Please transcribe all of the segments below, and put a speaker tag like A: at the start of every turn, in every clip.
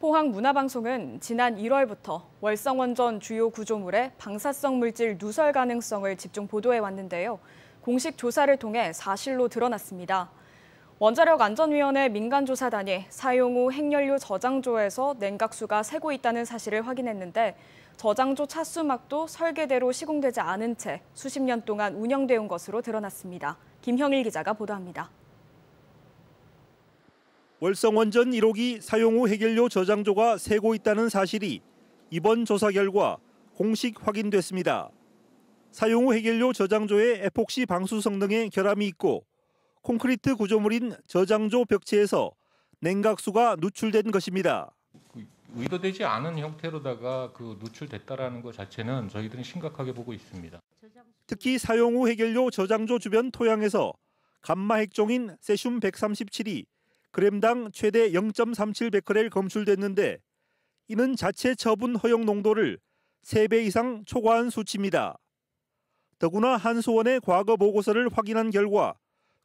A: 포항문화방송은 지난 1월부터 월성원전 주요 구조물의 방사성 물질 누설 가능성을 집중 보도해 왔는데요. 공식 조사를 통해 사실로 드러났습니다. 원자력안전위원회 민간조사단이 사용 후 핵연료 저장조에서 냉각수가 새고 있다는 사실을 확인했는데 저장조 차수막도 설계대로 시공되지 않은 채 수십 년 동안 운영돼 온 것으로 드러났습니다. 김형일 기자가 보도합니다.
B: 월성원전 1호기 사용 후 핵연료 저장조가 새고 있다는 사실이 이번 조사 결과 공식 확인됐습니다. 사용 후 핵연료 저장조의 에폭시 방수 성능에 결함이 있고 콘크리트 구조물인 저장조 벽체에서 냉각수가 누출된 것입니다.
C: 의도되지 않은 형태로다가 누출됐다라는 것 자체는 저희들은 심각하게 보고 있습니다.
B: 특히 사용 후 핵연료 저장조 주변 토양에서 감마 핵종인 세슘 137이 g당 최대 0.37베크렐 검출됐는데 이는 자체 처분 허용 농도를 3배 이상 초과한 수치입니다. 더구나 한수원의 과거 보고서를 확인한 결과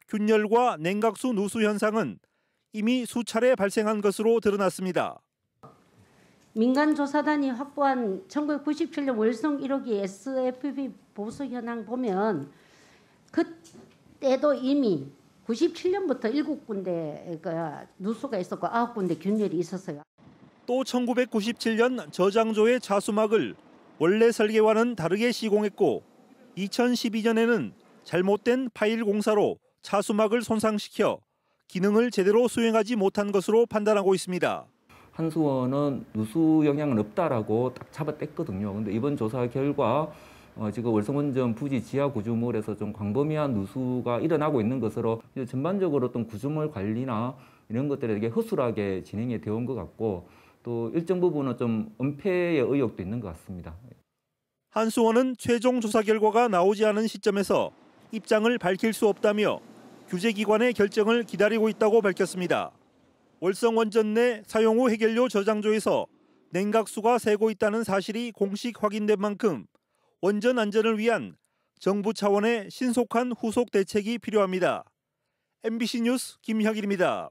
B: 균열과 냉각수 누수 현상은 이미 수차례 발생한 것으로 드러났습니다.
D: 민간조사단이 확보한 1997년 월성 1호기 SFB 보수 현황 보면 그때도 이미 97년부터 7군데 누수가 있었고 9군데 균열이 있었어요.
B: 또 1997년 저장조의 차수막을 원래 설계와는 다르게 시공했고 2012년에는 잘못된 파일 공사로 차수막을 손상시켜 기능을 제대로 수행하지 못한 것으로 판단하고 있습니다.
E: 한수원은 누수 영향은 없다라고 딱 잡아뗐거든요. 근데 이번 조사 결과 지금 월성원전 부지 지하 구조물에서 좀 광범위한 누수가 일어나고 있는 것으로 전반적으로 어떤 구조물 관리나 이런 것들이 되게 허술하게 진행이 되어 온 것 같고 또 일정 부분은 좀 은폐의 의혹도 있는 것 같습니다.
B: 한수원은 최종 조사 결과가 나오지 않은 시점에서 입장을 밝힐 수 없다며 규제기관의 결정을 기다리고 있다고 밝혔습니다. 월성원전 내 사용 후 핵연료 저장조에서 냉각수가 새고 있다는 사실이 공식 확인된 만큼 원전 안전을 위한 정부 차원의 신속한 후속 대책이 필요합니다. MBC 뉴스 김혁일입니다.